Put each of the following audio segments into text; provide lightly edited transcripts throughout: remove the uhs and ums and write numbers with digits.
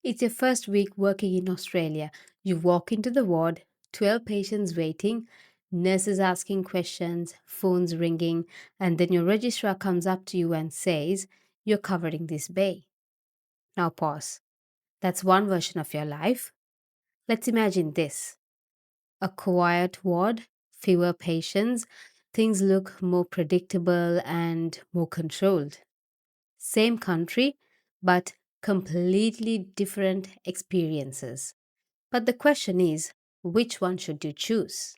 It's your first week working in Australia. You walk into the ward, 12 patients waiting, nurses asking questions, phones ringing, and then your registrar comes up to you and says, "You're covering this bay." Now pause. That's one version of your life. Let's imagine this: a quiet ward, fewer patients, things look more predictable and more controlled. Same country, but completely different experiences. But the question is, which one should you choose?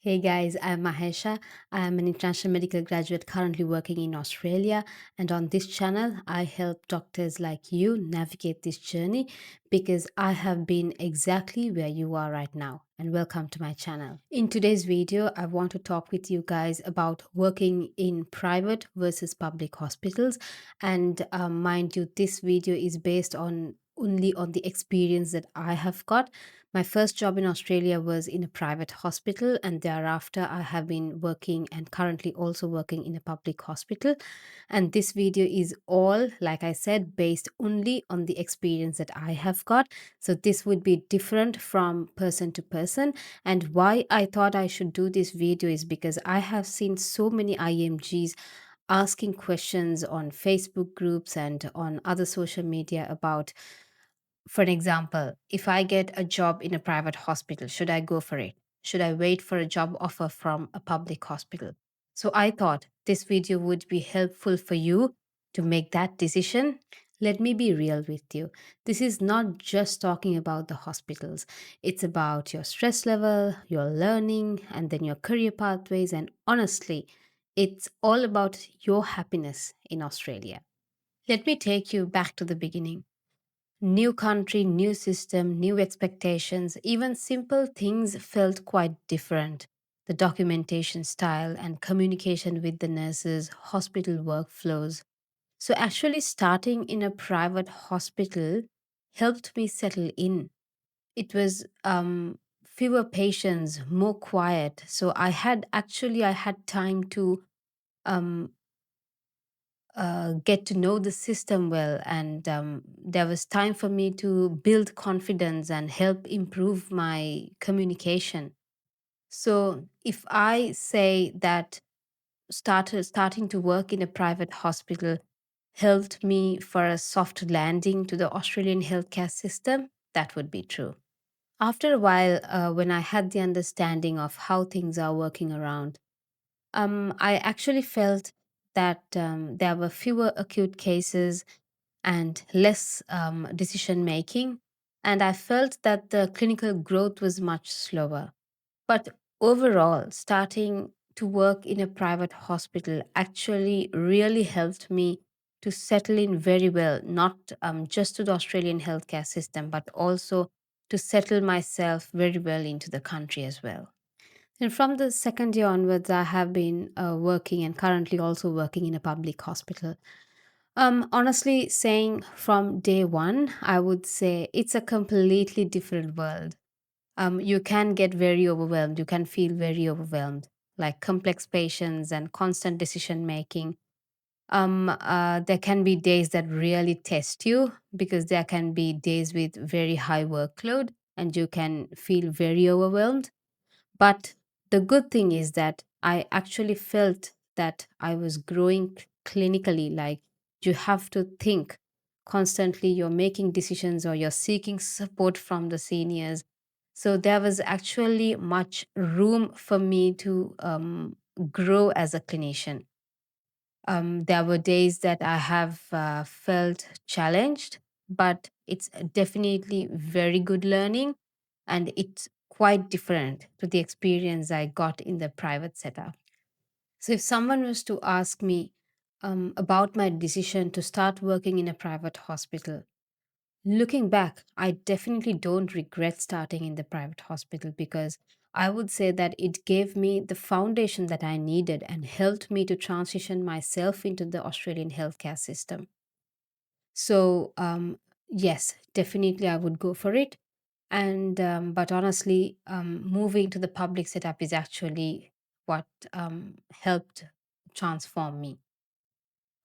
Hey guys, I'm Mahesha. I'm an international medical graduate currently working in Australia. And on this channel, I help doctors like you navigate this journey because I have been exactly where you are right now. And welcome to my channel. In today's video, I want to talk with you guys about working in private versus public hospitals. And mind you, this video is based on only on the experience that I have got. My first job in Australia was in a private hospital, and thereafter, I have been working and currently also working in a public hospital. And this video is all, like I said, based only on the experience that I have got. So, this would be different from person to person. And why I thought I should do this video is because I have seen so many IMGs asking questions on Facebook groups and on other social media about, for an example, if I get a job in a private hospital, should I go for it? Should I wait for a job offer from a public hospital? So I thought this video would be helpful for you to make that decision. Let me be real with you. This is not just talking about the hospitals. It's about your stress level, your learning, and then your career pathways. And honestly, it's all about your happiness in Australia. Let me take you back to the beginning. New country, new system, new expectations, even simple things felt quite different. The documentation style and communication with the nurses, hospital workflows. So, actually, starting in a private hospital helped me settle in. It was fewer patients, more quiet. So, I had time to um, get to know the system well, and there was time for me to build confidence and help improve my communication. So if I say that starting to work in a private hospital helped me for a soft landing to the Australian healthcare system, that would be true. After a while, when I had the understanding of how things are working around, I actually felt that there were fewer acute cases and less decision making. And I felt that the clinical growth was much slower. But overall, starting to work in a private hospital actually really helped me to settle in very well, not just to the Australian healthcare system, but also to settle myself very well into the country as well. And from the second year onwards, I have been working and currently also working in a public hospital. Honestly, saying from day one, I would say it's a completely different world. You can get very overwhelmed. You can feel very overwhelmed, like complex patients and constant decision making. There can be days that really test you because there can be days with very high workload and you can feel very overwhelmed. But the good thing is that I actually felt that I was growing clinically. Like, you have to think constantly, you're making decisions or you're seeking support from the seniors. So there was actually much room for me to grow as a clinician. There were days that I have felt challenged, but it's definitely very good learning, and it's quite different to the experience I got in the private setup. So, if someone was to ask me about my decision to start working in a private hospital, looking back, I definitely don't regret starting in the private hospital because I would say that it gave me the foundation that I needed and helped me to transition myself into the Australian healthcare system. So, yes, definitely I would go for it. And but honestly, moving to the public setup is actually what helped transform me.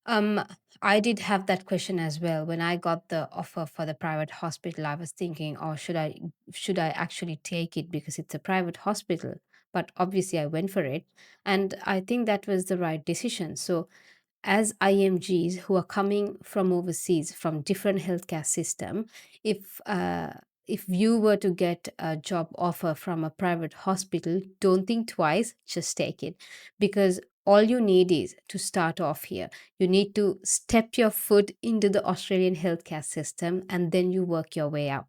Um, I did have that question as well. When I got the offer for the private hospital, I was thinking, oh, should I actually take it because it's a private hospital? But obviously I went for it. And I think that was the right decision. So as IMGs who are coming from overseas from different healthcare system, if you were to get a job offer from a private hospital, don't think twice, just take it, because all you need is to start off here. You need to step your foot into the Australian healthcare system and then you work your way up.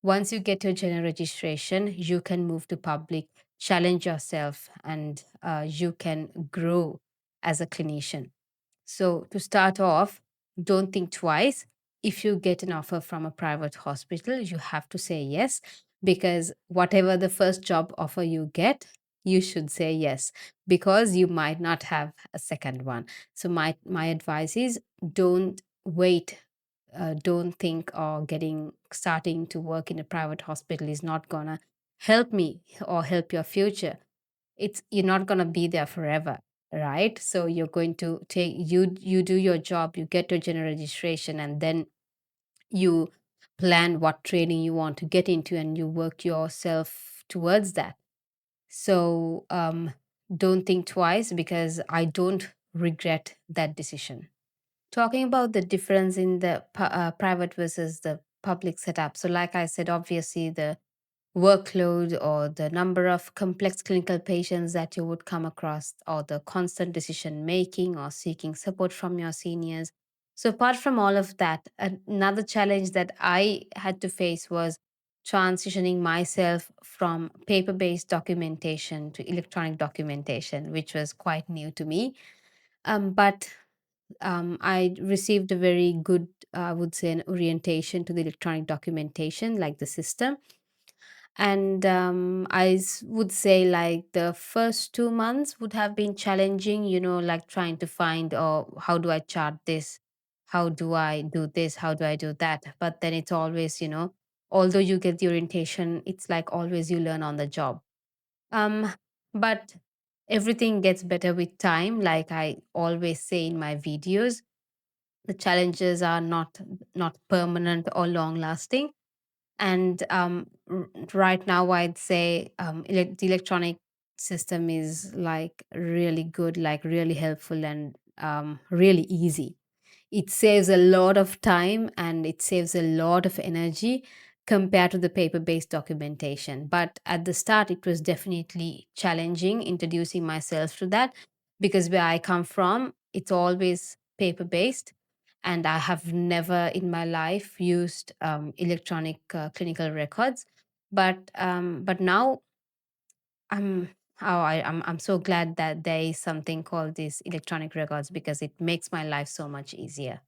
Once you get your general registration, you can move to public, challenge yourself, and you can grow as a clinician. So, to start off, don't think twice. If you get an offer from a private hospital, you have to say yes, because whatever the first job offer you get, you should say yes, because you might not have a second one. So, my advice is don't wait. Don't think or getting starting to work in a private hospital is not gonna help me or help your future. It's You're not going to be there forever, right? So you're going to take you do your job, you get your general registration, and then you plan what training you want to get into and you work yourself towards that. So don't think twice, because I don't regret that decision. Talking about the difference in the private versus the public setup, so like I said, obviously the workload or the number of complex clinical patients that you would come across, or the constant decision making or seeking support from your seniors. So, apart from all of that, another challenge that I had to face was transitioning myself from paper based documentation to electronic documentation, which was quite new to me. But I received a very good, I would say, an orientation to the electronic documentation, like the system. And would say like the first 2 months would have been challenging, like trying to find, oh, how do I chart this? How do I do this? How do I do that? But then it's always, although you get the orientation, it's like always you learn on the job. Um, but everything gets better with time. Like I always say in my videos, the challenges are not permanent or long lasting. And right now I'd say the electronic system is like really good, like really helpful, and really easy. It saves a lot of time and it saves a lot of energy compared to the paper based documentation. But at the start, it was definitely challenging introducing myself to that, because where I come from, it's always paper based. And I have never in my life used electronic clinical records. But now I'm I'm so glad that there is something called these electronic records, because it makes my life so much easier.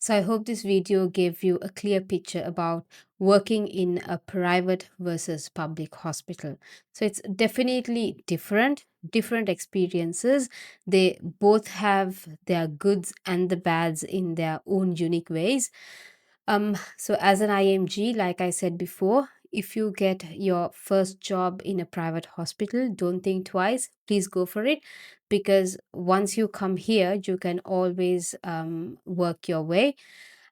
So I hope this video gave you a clear picture about working in a private versus public hospital. So it's definitely different experiences. They both have their goods and the bads in their own unique ways. So as an IMG, like I said before, if you get your first job in a private hospital, don't think twice. Please go for it, because once you come here, you can always work your way.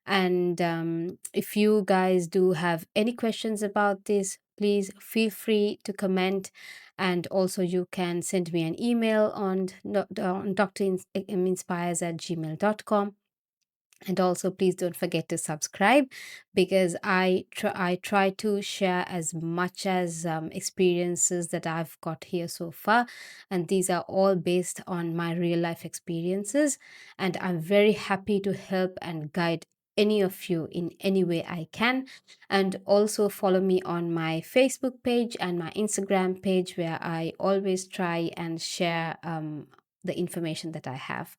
And if you guys do have any questions about this, please feel free to comment. And also, you can send me an email on drinspires@gmail.com. And also, please don't forget to subscribe, because I try to share as much as experiences that I've got here so far, and these are all based on my real life experiences. And I'm very happy to help and guide any of you in any way I can. And also follow me on my Facebook page and my Instagram page, where I always try and share the information that I have.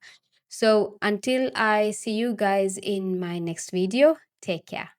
So until I see you guys in my next video, take care.